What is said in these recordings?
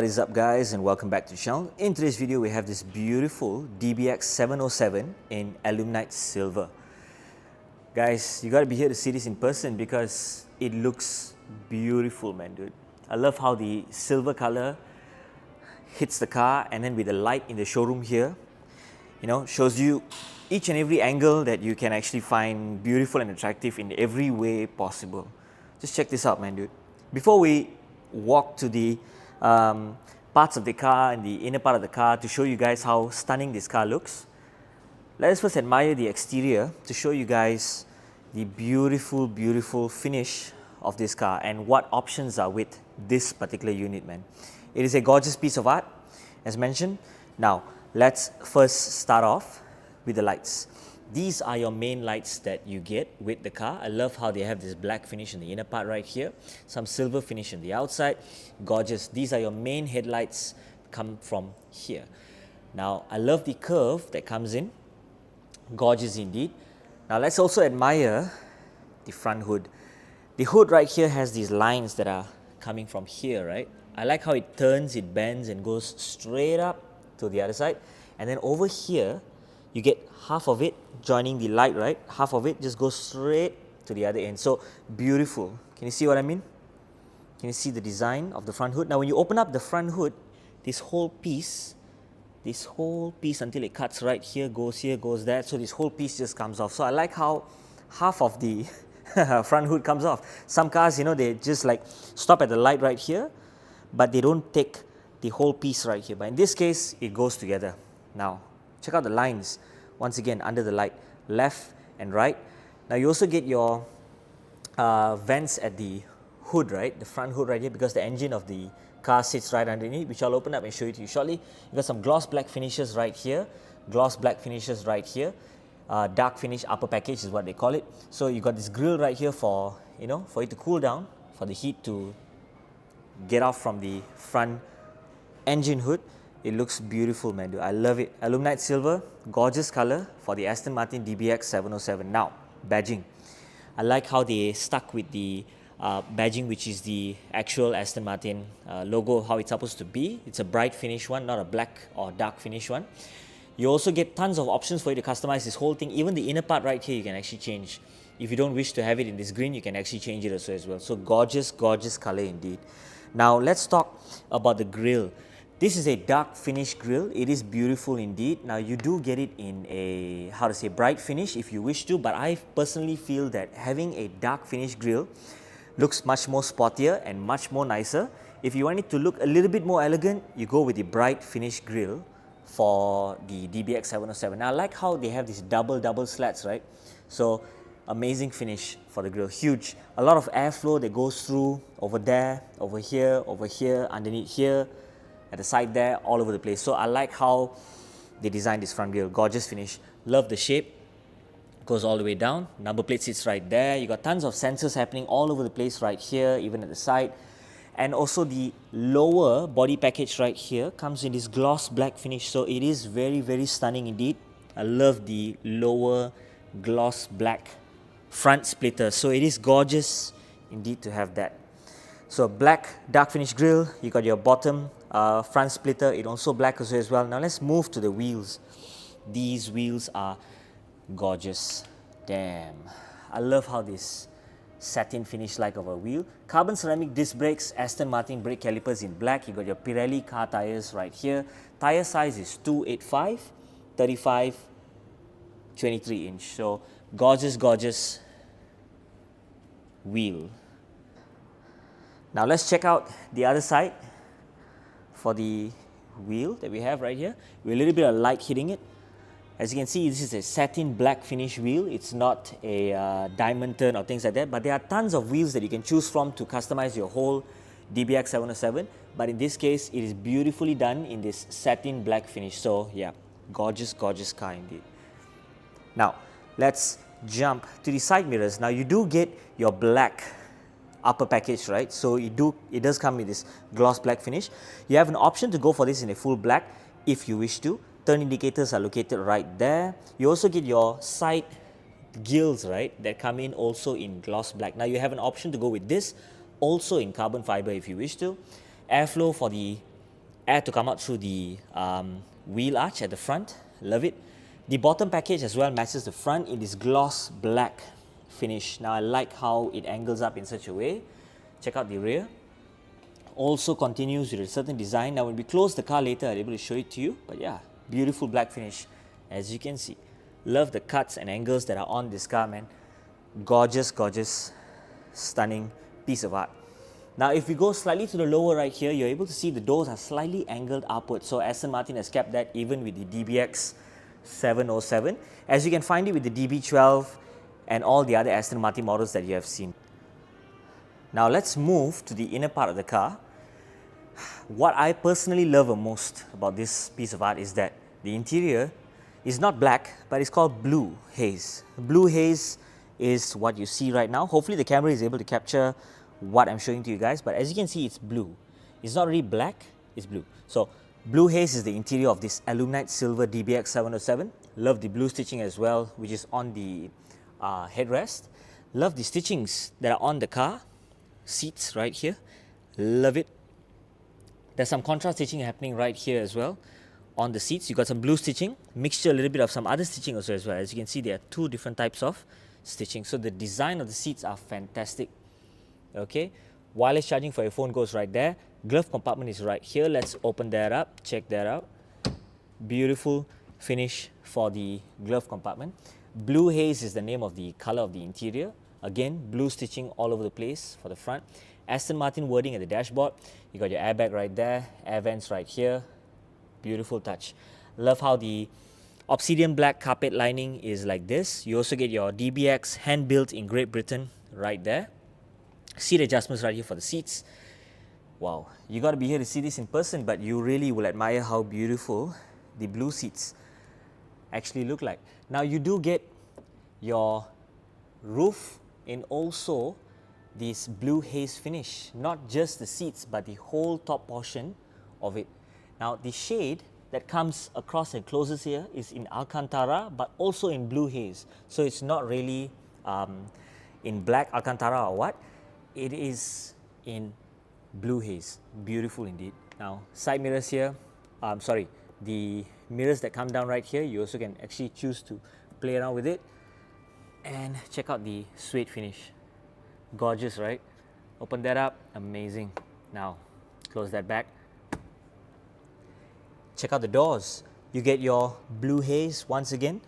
What is up guys, and welcome back to the channel. In today's video we have this beautiful DBX707 in Aluminite silver. Guys, you gotta be here to see this in person because it looks beautiful, man, dude. I love how the silver color hits the car, and then with the light in the showroom here, you know, shows you each and every angle that you can actually find beautiful and attractive in every way possible. Just check this out, man, dude. Before we walk to the parts of the car and the inner part of the car to show you guys how stunning this car looks, let us first admire the exterior to show you guys the beautiful finish of this car and what options are with this particular unit, man. It is a gorgeous piece of art, as mentioned. Now let's first start off with the lights. These are your main lights that you get with the car. I love how they have this black finish in the inner part right here, some silver finish in the outside. Gorgeous. These are your main headlights, come from here. Now I love the curve that comes in. Gorgeous indeed. Now let's also admire the front hood. The hood right here has these lines that are coming from here, right? I like how it turns, it bends and goes straight up to the other side. And then over here, you get half of it joining the light, right? Half of it just goes straight to the other end. So beautiful. Can you see what I mean? Can you see the design of the front hood? Now when you open up the front hood, this whole piece until it cuts right here, goes there. So this whole piece just comes off. So I like how half of the front hood comes off. Some cars, you know, they just like stop at the light right here, but they don't take the whole piece right here. But in this case, it goes together. Now, check out the lines, once again, under the light, left and right. Now you also get your vents at the hood, right? The front hood right here, because the engine of the car sits right underneath, which I'll open up and show it to you shortly. You got some gloss black finishes right here, gloss black finishes right here. Dark finish upper package is what they call it. So you got this grill right here for, you know, for it to cool down, for the heat to get off from the front engine hood. It looks beautiful, man, dude. I love it. Aluminite silver, gorgeous color for the Aston Martin DBX707. Now, badging. I like how they stuck with the badging, which is the actual Aston Martin logo, how it's supposed to be. It's a bright finish one, not a black or dark finish one. You also get tons of options for you to customize this whole thing. Even the inner part right here, you can actually change. If you don't wish to have it in this green, you can actually change it also as well. So gorgeous color indeed. Now, let's talk about the grille. This is a dark finish grille. It is beautiful indeed. Now you do get it in a, how to say, bright finish if you wish to, but I personally feel that having a dark finish grille looks much more sportier and much more nicer. If you want it to look a little bit more elegant, you go with the bright finish grille for the DBX707. Now I like how they have these double slats, right? So amazing finish for the grille, huge. A lot of airflow that goes through over there, over here, underneath here, at the side there, all over the place. So I like how they designed this front grille. Gorgeous finish. Love the shape. Goes all the way down. Number plate sits right there. You got tons of sensors happening all over the place right here, even at the side. And also the lower body package right here comes in this gloss black finish. So it is very stunning indeed. I love the lower gloss black front splitter. So it is gorgeous indeed to have that. So black dark finish grille. You got your bottom front splitter, it also black as well. Now let's move to the wheels. These wheels are gorgeous. Damn, I love how this satin finish like of a wheel. Carbon ceramic disc brakes, Aston Martin brake calipers in black. You got your Pirelli car tires right here. Tire size is 285, 35, 23 inch. So gorgeous wheel. Now let's check out the other side. For the wheel that we have right here, with a little bit of light hitting it. As you can see, this is a satin black finish wheel. It's not a diamond turn or things like that, but there are tons of wheels that you can choose from to customize your whole DBX707. But in this case, it is beautifully done in this satin black finish. So yeah, gorgeous car indeed. Now, let's jump to the side mirrors. Now you do get your black upper package, right? So it does come with this gloss black finish. You have an option to go for this in a full black if you wish to. Turn indicators are located right there. You also get your side gills, right, that come in also in gloss black. Now you have an option to go with this also in carbon fiber if you wish to. Airflow for the air to come out through the wheel arch at the front. Love it. The bottom package as well matches the front in this gloss black finish. Now I like how it angles up in such a way. Check out the rear. Also continues with a certain design. Now when we close the car later, I'll be able to show it to you. But yeah, beautiful black finish as you can see. Love the cuts and angles that are on this car, man. Gorgeous, gorgeous, stunning piece of art. Now if we go slightly to the lower right here, you're able to see the doors are slightly angled upwards. So Aston Martin has kept that even with the DBX707, as you can find it with the DB12 and all the other Aston Martin models that you have seen. Now let's move to the inner part of the car. What I personally love the most about this piece of art is that the interior is not black, but it's called blue haze. Blue haze is what you see right now. Hopefully the camera is able to capture what I'm showing to you guys, but as you can see, it's blue. It's not really black, it's blue. So blue haze is the interior of this Aluminite silver DBX707. Love the blue stitching as well, which is on the headrest. Love the stitchings that are on the car seats right here. Love it. There's some contrast stitching happening right here as well on the seats. You got some blue stitching, mixture a little bit of some other stitching also as well. As you can see, there are two different types of stitching. So the design of the seats are fantastic. Okay, wireless charging for your phone goes right there. Glove compartment is right here. Let's open that up, check that out. Beautiful finish for the glove compartment. Blue haze is the name of the color of the interior. Again, blue stitching all over the place for the front. Aston Martin wording at the dashboard. You got your airbag right there, air vents right here. Beautiful touch. Love how the obsidian black carpet lining is like this. You also get your DBX hand built in Great Britain right there. Seat adjustments right here for the seats. Wow, you got to be here to see this in person, but you really will admire how beautiful the blue seats actually look like. Now you do get your roof in also this blue haze finish, not just the seats but the whole top portion of it. Now the shade that comes across and closes here is in Alcantara but also in blue haze. So it's not really in black Alcantara or what. It is in blue haze. Beautiful indeed. Now side mirrors here, the mirrors that come down right here, you also can actually choose to play around with it. And check out the suede finish. Gorgeous, right? Open that up, amazing. Now close that back. Check out the doors. You get your blue haze once again.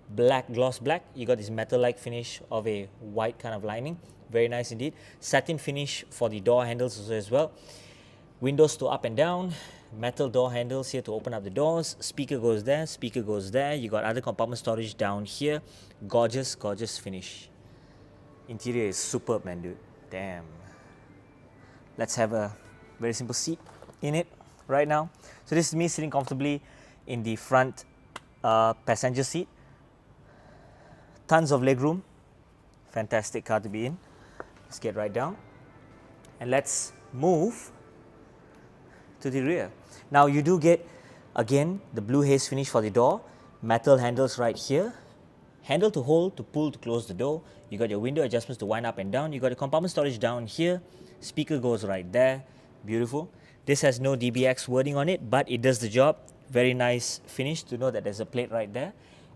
Black, gloss black. You got this metal-like finish of a white kind of lining. Very nice indeed. Satin finish for the door handles also as well. Windows to up and down. Metal door handles here to open up the doors. Speaker goes there, speaker goes there. You got other compartment storage down here. Gorgeous, gorgeous finish. Interior is superb, man, dude. Damn. Let's have a very simple seat in it right now. So this is me sitting comfortably in the front passenger seat. Tons of legroom. Fantastic car to be in. Let's get right down and let's move to the rear. Now you do get again the blue haze finish for the door, metal handles right here, handle to hold, to pull, to close the door. You got your window adjustments to wind up and down. You got a compartment storage down here, speaker goes right there. Beautiful. This has no DBX wording on it, but it does the job. Very nice finish to know that there's a plate right there.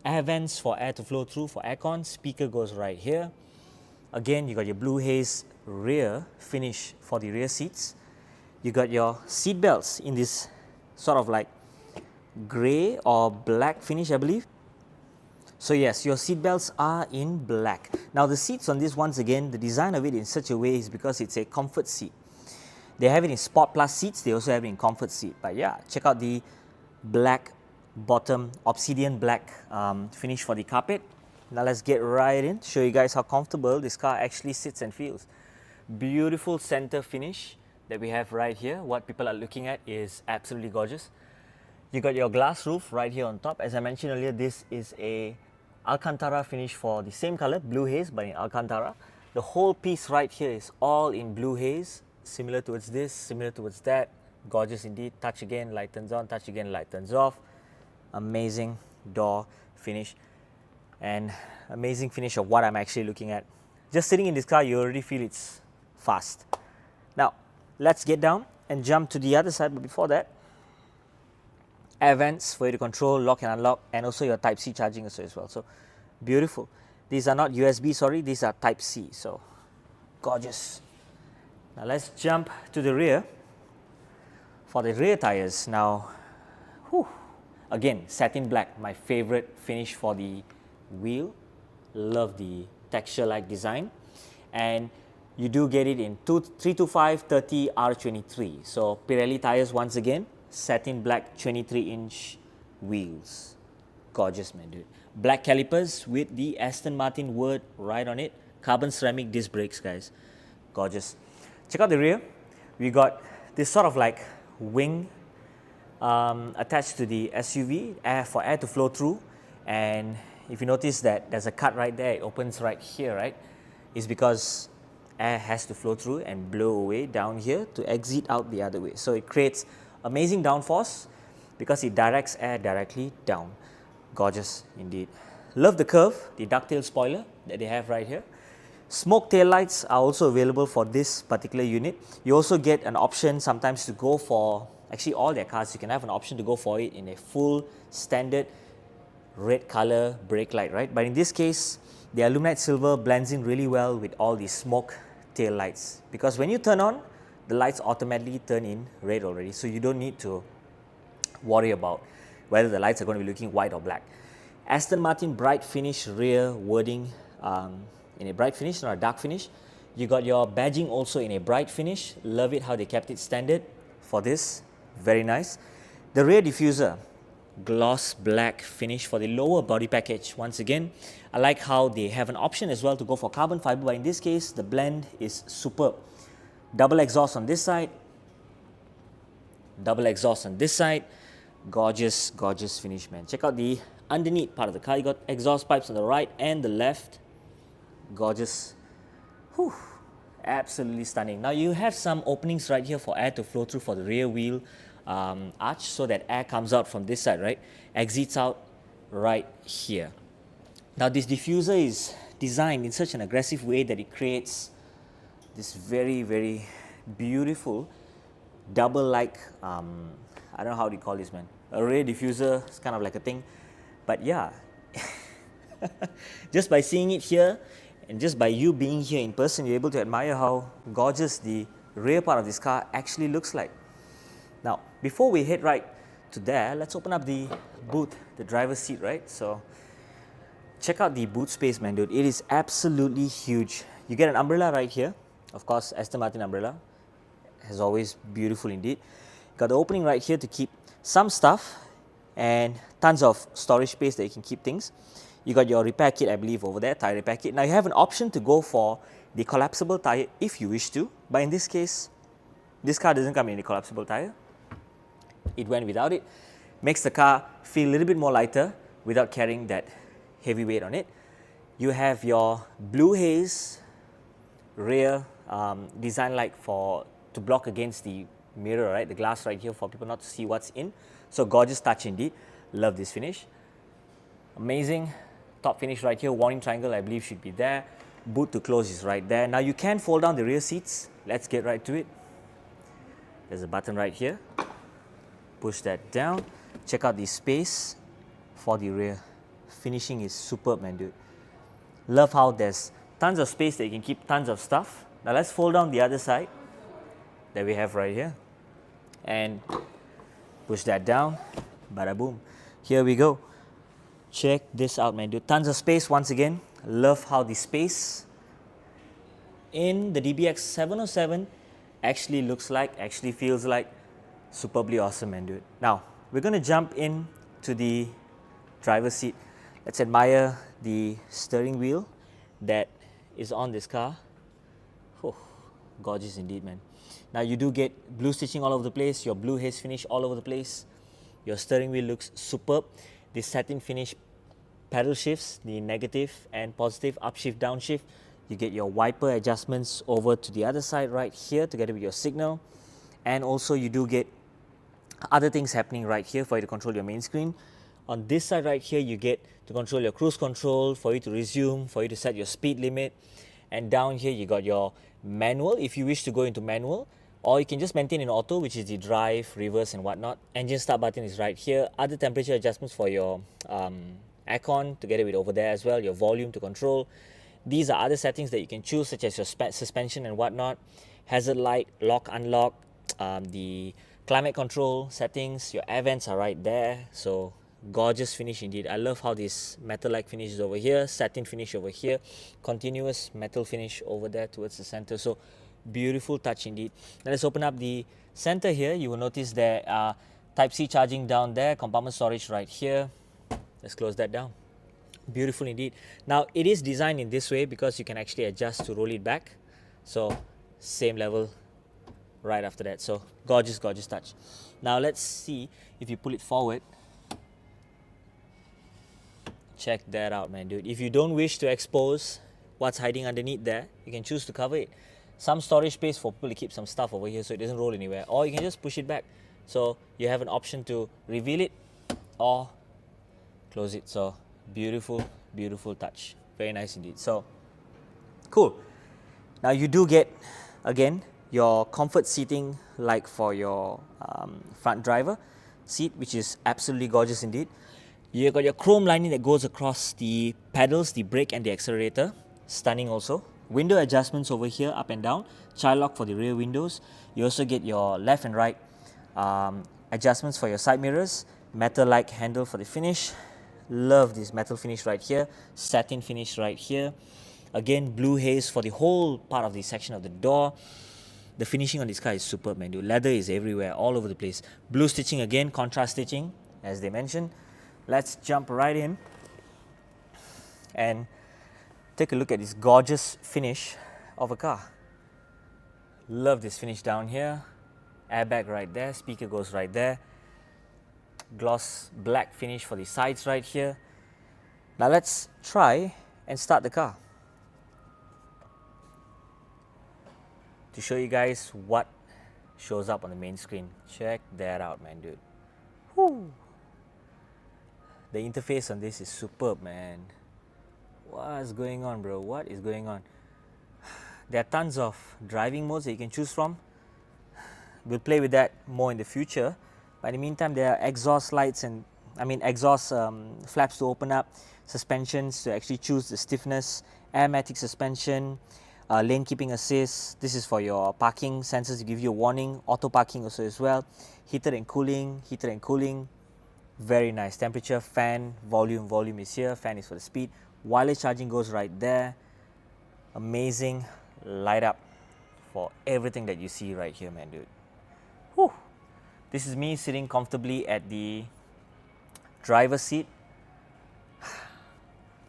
Air vents for air to flow through for aircon. Speaker goes right here. Again, you got your blue haze rear finish for the rear seats. You got your seat belts in this sort of like grey or black finish, I believe. So yes, your seat belts are in black. Now the seats on this, once again, the design of it in such a way is because it's a comfort seat. They have it in Sport Plus seats, they also have it in comfort seat. But yeah, check out the black bottom, obsidian black finish for the carpet. Now let's get right in, show you guys how comfortable this car actually sits and feels. Beautiful center finish that we have right here. What people are looking at is absolutely gorgeous. You got your glass roof right here on top. As I mentioned earlier, this is a Alcantara finish for the same color, blue haze, but in Alcantara. The whole piece right here is all in blue haze, similar towards this, similar towards that. Gorgeous indeed. Touch again, light turns on, touch again, light turns off. Amazing door finish and amazing finish of what I'm actually looking at. Just sitting in this car, you already feel it's fast. Now, let's get down and jump to the other side, but before that, air vents for you to control, lock and unlock, and also your Type-C charging also as well. So beautiful. These are not USB, sorry, these are Type-C, so gorgeous. Now let's jump to the rear. For the rear tires, now, whew, again, satin black, my favorite finish for the wheel. Love the texture-like design. And you do get it in 325/30 R23. So Pirelli tires once again, satin black 23-inch wheels. Gorgeous, man, dude. Black calipers with the Aston Martin word right on it. Carbon ceramic disc brakes, guys. Gorgeous. Check out the rear. We got this sort of like wing attached to the SUV for air to flow through. And if you notice that there's a cut right there, it opens right here, right? It's because air has to flow through and blow away down here to exit out the other way. So it creates amazing downforce because it directs air directly down. Gorgeous indeed. Love the curve, the ducktail spoiler that they have right here. Smoke tail lights are also available for this particular unit. You also get an option sometimes to go for, actually all their cars, you can have an option to go for it in a full standard red color brake light, right? But in this case, the Aluminite silver blends in really well with all the smoke tail lights, because when you turn on, the lights automatically turn in red already, so you don't need to worry about whether the lights are going to be looking white or black. Aston Martin bright finish rear wording in a bright finish, not a dark finish. You got your badging also in a bright finish. Love it how they kept it standard for this. Very nice. The rear diffuser, gloss black finish for the lower body package. Once again, I like how they have an option as well to go for carbon fiber, but in this case, the blend is superb. Double exhaust on this side, double exhaust on this side. Gorgeous, gorgeous finish, man. Check out the underneath part of the car. You got exhaust pipes on the right and the left. Gorgeous. Whew. Absolutely stunning. Now you have some openings right here for air to flow through for the rear wheel arch, so that air comes out from this side, right? Exits out right here. Now this diffuser is designed in such an aggressive way that it creates this very, very beautiful double-like, I don't know how to call this, man. A rear diffuser, it's kind of like a thing. But yeah, just by seeing it here and just by you being here in person, you're able to admire how gorgeous the rear part of this car actually looks like. Now, before we head right to there, let's open up the boot, the driver's seat, right? So check out the boot space, man, dude. It is absolutely huge. You get an umbrella right here. Of course, Aston Martin umbrella, as always, beautiful indeed. Got the opening right here to keep some stuff and tons of storage space that you can keep things. You got your repair kit, I believe, over there, tire repair kit. Now you have an option to go for the collapsible tire if you wish to, but in this case, this car doesn't come in a collapsible tire. It went without it. Makes the car feel a little bit more lighter without carrying that heavy weight on it. You have your blue Haze rear design like to block against the mirror, right? The glass right here for people not to see what's in. So gorgeous touch indeed. Love this finish. Amazing top finish right here. Warning triangle, I believe, should be there. Boot to close is right there. Now you can fold down the rear seats. Let's get right to it. There's a button right here. Push that down. Check out the space for the rear. Finishing is superb, man, dude. Love how there's tons of space that you can keep tons of stuff. Now let's fold down the other side that we have right here. And push that down. Bada boom. Here we go. Check this out, man, dude. Tons of space once again. Love how the space in the DBX707 actually looks like, actually feels like. Superbly awesome, man, dude. Now, we're going to jump in to the driver's seat. Let's admire the steering wheel that is on this car. Oh, gorgeous indeed, man. Now, you do get blue stitching all over the place, your blue Haze finish all over the place. Your steering wheel looks superb. The satin finish pedal shifts, the negative and positive upshift, downshift. You get your wiper adjustments over to the other side right here together with your signal. And also you do get other things happening right here for you to control your main screen. On this side right here, you get to control your cruise control, for you to resume, for you to set your speed limit. And down here, you got your manual if you wish to go into manual. or you can just maintain in auto, which is the drive, reverse and whatnot. Engine start button is right here. Other temperature adjustments for your aircon together with over there as well, your volume to control. These are other settings that you can choose, such as your suspension and whatnot, hazard light, lock, unlock, the climate control settings, your air vents are right there. So gorgeous finish indeed. I love how this metal-like finish is over here, satin finish over here, continuous metal finish over there towards the center. So beautiful touch indeed. Now let's open up the center here. You will notice there are Type-C charging down there, compartment storage right here. Let's close that down. Beautiful indeed. Now it is designed in this way because you can actually adjust to roll it back. So same level right after that. So gorgeous, gorgeous touch. Now let's see if you pull it forward. Check that out, man, dude. If you don't wish to expose what's hiding underneath there, you can choose to cover it. Some storage space for people to keep some stuff over here so it doesn't roll anywhere, or you can just push it back. So you have an option to reveal it or close it. So beautiful, beautiful touch. Very nice indeed. So cool. Now you do get, again, your comfort seating like for your front driver seat, which is absolutely gorgeous indeed. You've got your chrome lining that goes across the pedals, the brake and the accelerator. Stunning also. Window adjustments over here, up and down. Child lock for the rear windows. You also get your left and right adjustments for your side mirrors. Metal-like handle for the finish. Love this metal finish right here. Satin finish right here. Again, blue haze for the whole part of the section of the door. The finishing on this car is superb, man. The leather is everywhere, all over the place. Blue stitching again, contrast stitching, as they mentioned. Let's jump right in and take a look at this gorgeous finish of a car. Love this finish down here. Airbag right there, speaker goes right there. Gloss black finish for the sides right here. Now let's try and start the car to show you guys what shows up on the main screen. Check that out, man, dude. Whew. The interface on this is superb, man. What's going on, bro? What is going on? There are tons of driving modes that you can choose from. We'll play with that more in the future. But in the meantime, there are exhaust lights and exhaust flaps to open up, suspensions to actually choose the stiffness, airmatic suspension, lane keeping assist. This is for your parking sensors to give you a warning, auto parking also as well. Heated and cooling, very nice. Temperature, fan, volume is here. Fan is for the speed. Wireless charging goes right there. Amazing light up for everything that you see right here, man, dude. Whew. This is me sitting comfortably at the driver's seat.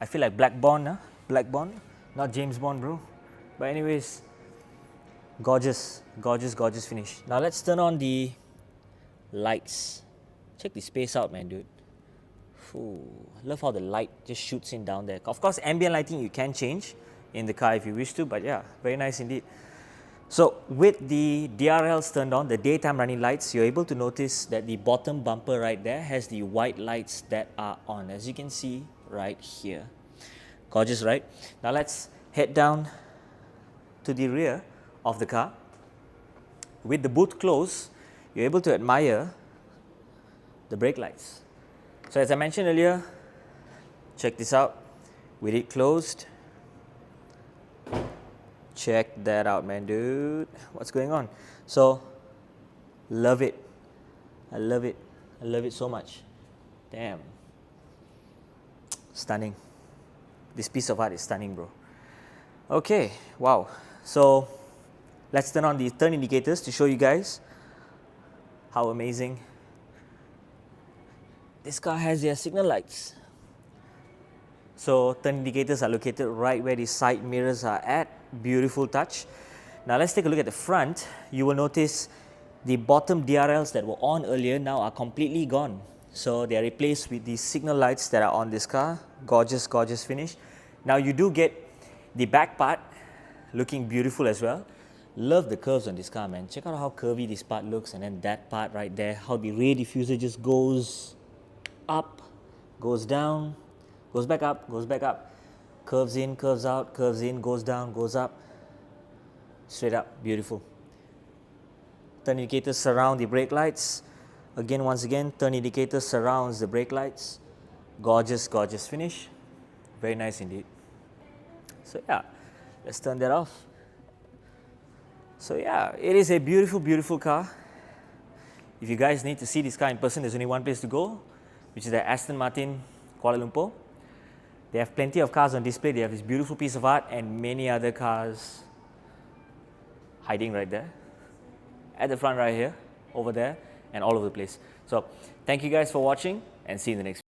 I feel like Black Bond, huh? Black Bond, not James Bond, bro. But anyways, gorgeous, gorgeous, gorgeous finish. Now let's turn on the lights. Check the space out, man, dude. Ooh, love how the light just shoots in down there. Of course, ambient lighting you can change in the car if you wish to, but yeah, very nice indeed. So with the DRLs turned on, the daytime running lights, you're able to notice that the bottom bumper right there has the white lights that are on, as you can see right here. Gorgeous, right? Now let's head down to the rear of the car. With the boot closed, you're able to admire the brake lights. So as I mentioned earlier, check this out. With it closed, check that out, man, dude. What's going on? So, love it. I love it. I love it so much. Damn. Stunning. This piece of art is stunning, bro. Okay, wow. So, let's turn on the turn indicators to show you guys how amazing this car has their signal lights. So turn indicators are located right where the side mirrors are at. Beautiful touch. Now let's take a look at the front. You will notice the bottom DRLs that were on earlier now are completely gone. So they are replaced with the signal lights that are on this car. Gorgeous, gorgeous finish. Now you do get the back part looking beautiful as well. Love the curves on this car, man. Check out how curvy this part looks, and then that part right there, how the rear diffuser just goes up, goes down, goes back up, curves in, curves out, curves in, goes down, goes up, straight up, beautiful. turn indicators surround the brake lights. Again, once again, turn indicator surrounds the brake lights. Gorgeous, gorgeous finish. Very nice indeed. So yeah, let's turn that off. So yeah, it is a beautiful, beautiful car. If you guys need to see this car in person, there's only one place to go, which is the Aston Martin, Kuala Lumpur. They have plenty of cars on display. They have this beautiful piece of art and many other cars hiding right there, at the front right here, over there, and all over the place. So thank you guys for watching, and see you in the next video.